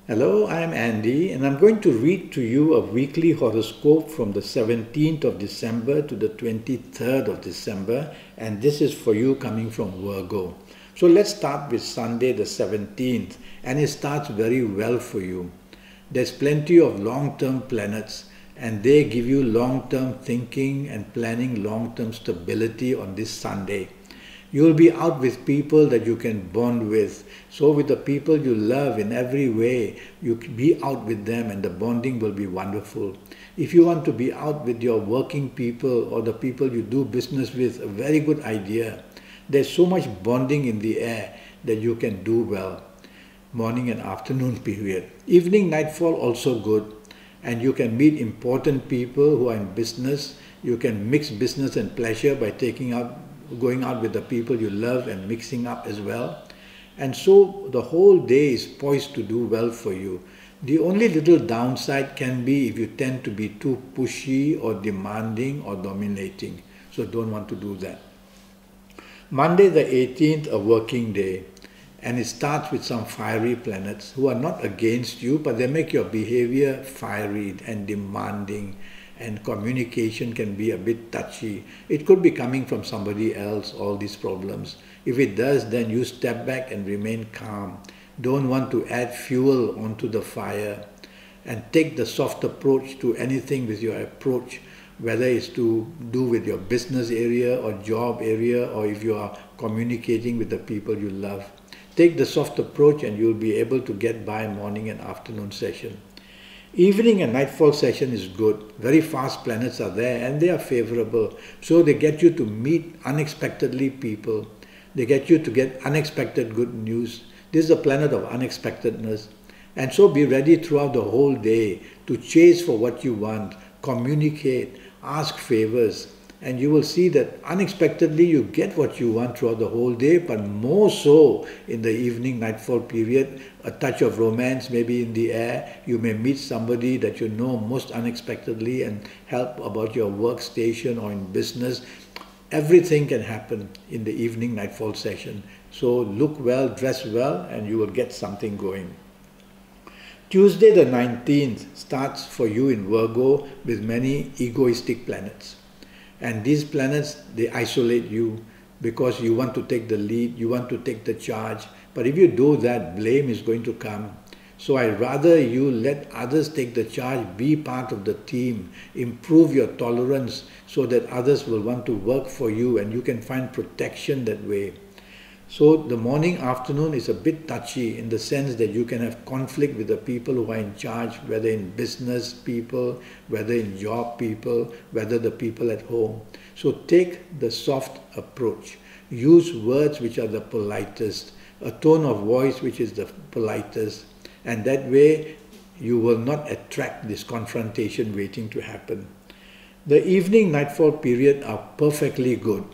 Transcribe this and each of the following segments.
Hello, I'm Andy, and I'm going to read to you a weekly horoscope from the 17th of December to the 23rd of December, and this is for you coming from Virgo. So let's start with Sunday the 17th, and it starts very well for you. There's plenty of long-term planets, and they give you long-term thinking and planning long-term stability on this Sunday. You will be out with people that you can bond with. So with the people you love in every way, you be out with them and the bonding will be wonderful. If you want to be out with your working people or the people you do business with, a very good idea. There's so much bonding in the air that you can do well. Morning and afternoon period. Evening, nightfall also good. And you can meet important people who are in business. You can mix business and pleasure by going out with the people you love and mixing up as well. And so the whole day is poised to do well for you. The only little downside can be if you tend to be too pushy or demanding or dominating. So don't want to do that. Monday the 18th, a working day. And it starts with some fiery planets who are not against you, but they make your behavior fiery and demanding, and communication can be a bit touchy. It could be coming from somebody else, all these problems. If it does, then you step back and remain calm. Don't want to add fuel onto the fire, and take the soft approach to anything with your approach, whether it's to do with your business area or job area, or if you are communicating with the people you love. Take the soft approach and you'll be able to get by morning and afternoon session. Evening and nightfall session is good. Very fast planets are there and they are favorable. So they get you to meet unexpectedly people. They get you to get unexpected good news. This is a planet of unexpectedness. And so be ready throughout the whole day to chase for what you want, communicate, ask favors. And you will see that unexpectedly you get what you want throughout the whole day, but more so in the evening nightfall period. A touch of romance may be in the air. You may meet somebody that you know most unexpectedly and help about your workstation or in business. Everything can happen in the evening nightfall session. So look well, dress well, and you will get something going. Tuesday the 19th starts for you in Virgo with many egoistic planets. And these planets, they isolate you because you want to take the lead, you want to take the charge. But if you do that, blame is going to come. So I'd rather you let others take the charge, be part of the team, improve your tolerance so that others will want to work for you and you can find protection that way. So the morning, afternoon is a bit touchy in the sense that you can have conflict with the people who are in charge, whether in business people, whether in job people, whether the people at home. So take the soft approach. Use words which are the politest, a tone of voice which is the politest, and that way you will not attract this confrontation waiting to happen. The evening nightfall period are perfectly good.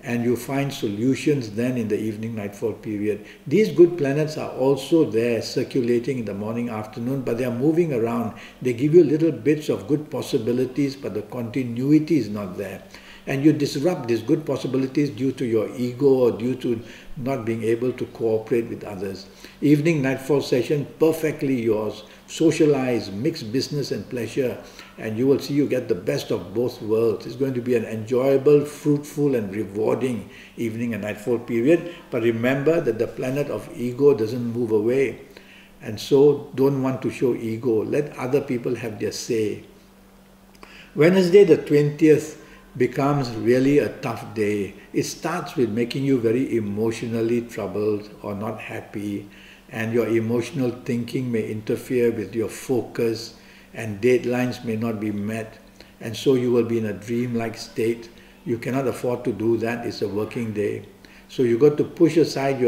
And you find solutions then in the evening nightfall period. These good planets are also there circulating in the morning, afternoon, but they are moving around. They give you little bits of good possibilities, but the continuity is not there. And you disrupt these good possibilities due to your ego or due to not being able to cooperate with others. Evening nightfall session, perfectly yours. Socialize, mix business and pleasure, and you will see you get the best of both worlds. It's going to be an enjoyable, fruitful and rewarding evening and nightfall period. But remember that the planet of ego doesn't move away. And so don't want to show ego. Let other people have their say. Wednesday the 20th becomes really a tough day. It starts with making you very emotionally troubled or not happy, and your emotional thinking may interfere with your focus and deadlines may not be met, and so you will be in a dreamlike state. You cannot afford to do that. It's a working day. So you got to push aside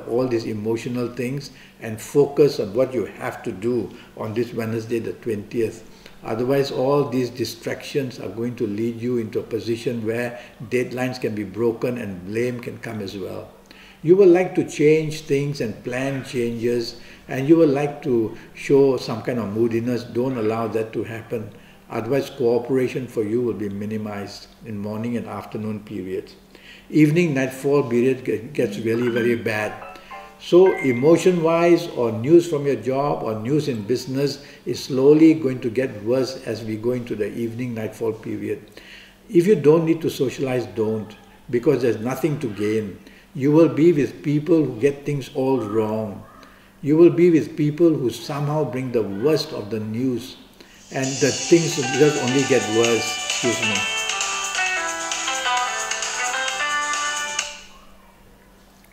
all these emotional things and focus on what you have to do on this Wednesday the 20th. Otherwise, all these distractions are going to lead you into a position where deadlines can be broken and blame can come as well. You will like to change things and plan changes, and you will like to show some kind of moodiness. Don't allow that to happen. Otherwise, cooperation for you will be minimized in morning and afternoon periods. Evening nightfall period gets really very bad. So emotion-wise, or news from your job or news in business is slowly going to get worse as we go into the evening nightfall period. If you don't need to socialize, don't, because there's nothing to gain. You will be with people who get things all wrong. You will be with people who somehow bring the worst of the news, and the things just only get worse. Excuse me.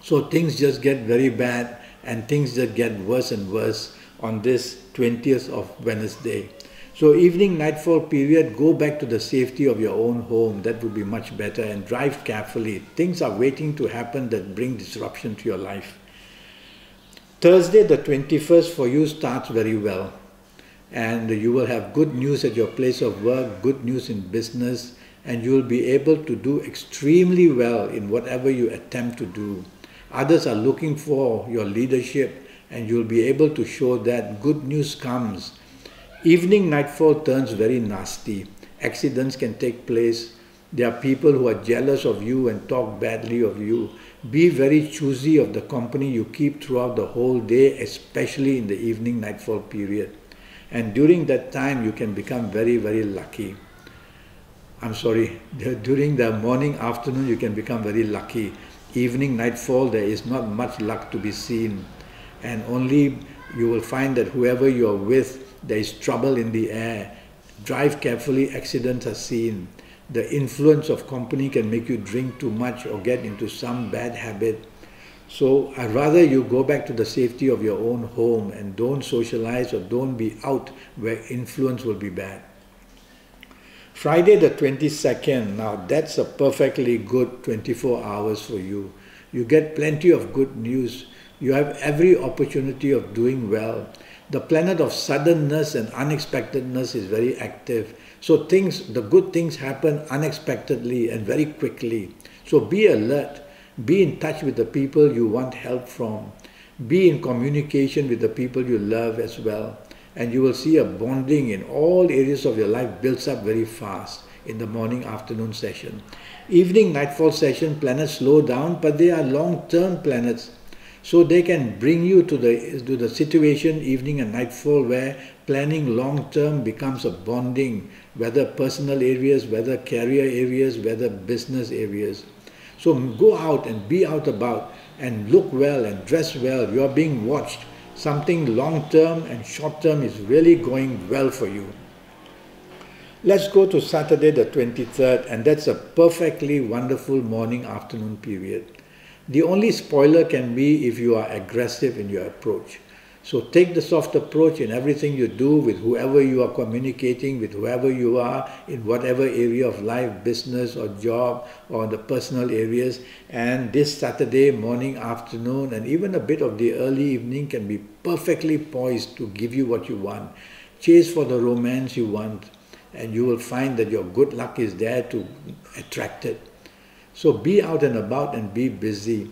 So things just get very bad, and things just get worse and worse on this 20th of Wednesday. So evening nightfall period, go back to the safety of your own home. That would be much better, and drive carefully. Things are waiting to happen that bring disruption to your life. Thursday the 21st for you starts very well, and you will have good news at your place of work, good news in business, and you will be able to do extremely well in whatever you attempt to do. Others are looking for your leadership, and you'll be able to show that. Good news comes. Evening nightfall turns very nasty. Accidents can take place. There are people who are jealous of you and talk badly of you. Be very choosy of the company you keep throughout the whole day, especially in the evening nightfall period. And during that time, you can become very, very lucky. During the morning, afternoon, you can become very lucky. Evening, nightfall, there is not much luck to be seen. And only you will find that whoever you are with, there is trouble in the air. Drive carefully, accidents are seen. The influence of company can make you drink too much or get into some bad habit. So I'd rather you go back to the safety of your own home and don't socialize or don't be out where influence will be bad. Friday the 22nd, now that's a perfectly good 24 hours for you. You get plenty of good news. You have every opportunity of doing well. The planet of suddenness and unexpectedness is very active. So the good things happen unexpectedly and very quickly. So be alert. Be in touch with the people you want help from. Be in communication with the people you love as well. And you will see a bonding in all areas of your life builds up very fast in the morning afternoon session. Evening nightfall session, planets slow down, but they are long-term planets. So they can bring you to the situation, evening and nightfall, where planning long-term becomes a bonding, whether personal areas, whether career areas, whether business areas. So go out and be out about and look well and dress well. You are being watched. Something long-term and short-term is really going well for you. Let's go to Saturday the 23rd, and that's a perfectly wonderful morning-afternoon period. The only spoiler can be if you are aggressive in your approach. So take the soft approach in everything you do with whoever you are communicating, with whoever you are in whatever area of life, business or job or the personal areas. And this Saturday morning, afternoon, and even a bit of the early evening can be perfectly poised to give you what you want. Chase for the romance you want, and you will find that your good luck is there to attract it. So be out and about and be busy.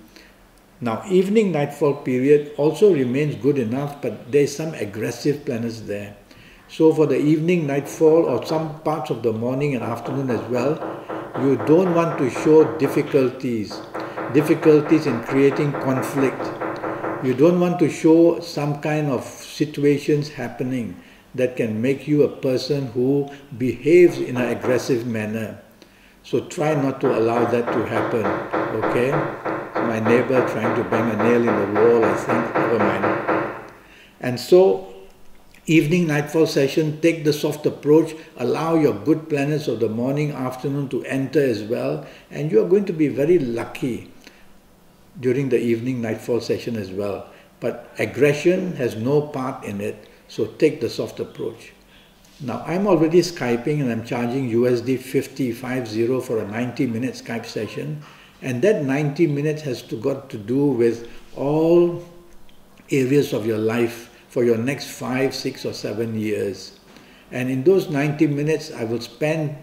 Now, evening nightfall period also remains good enough, but there is some aggressive planets there. So for the evening nightfall or some parts of the morning and afternoon as well, you don't want to show difficulties in creating conflict. You don't want to show some kind of situations happening that can make you a person who behaves in an aggressive manner. So try not to allow that to happen, okay? My neighbor trying to bang a nail in the wall, I think, never mind. And so, evening nightfall session, take the soft approach, allow your good planets of the morning, afternoon to enter as well, and you are going to be very lucky during the evening nightfall session as well. But aggression has no part in it, so take the soft approach. Now, I'm already Skyping and I'm charging USD 50 for a 90-minute Skype session. And that 90 minutes has got to do with all areas of your life for your next 5, 6 or 7 years. And in those 90 minutes, I will spend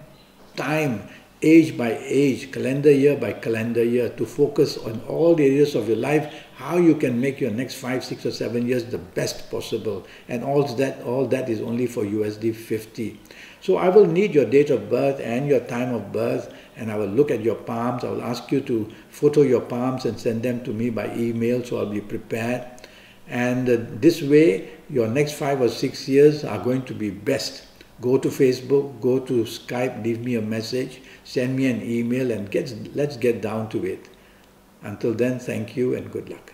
time age by age, calendar year by calendar year, to focus on all the areas of your life, how you can make your next 5, 6 or 7 years the best possible. And all that is only for USD 50. So I will need your date of birth and your time of birth, and I will look at your palms. I will ask you to photo your palms and send them to me by email, so I'll be prepared. And this way, your next 5 or 6 years are going to be best. Go to Facebook, go to Skype, leave me a message, send me an email, and let's get down to it. Until then, thank you and good luck.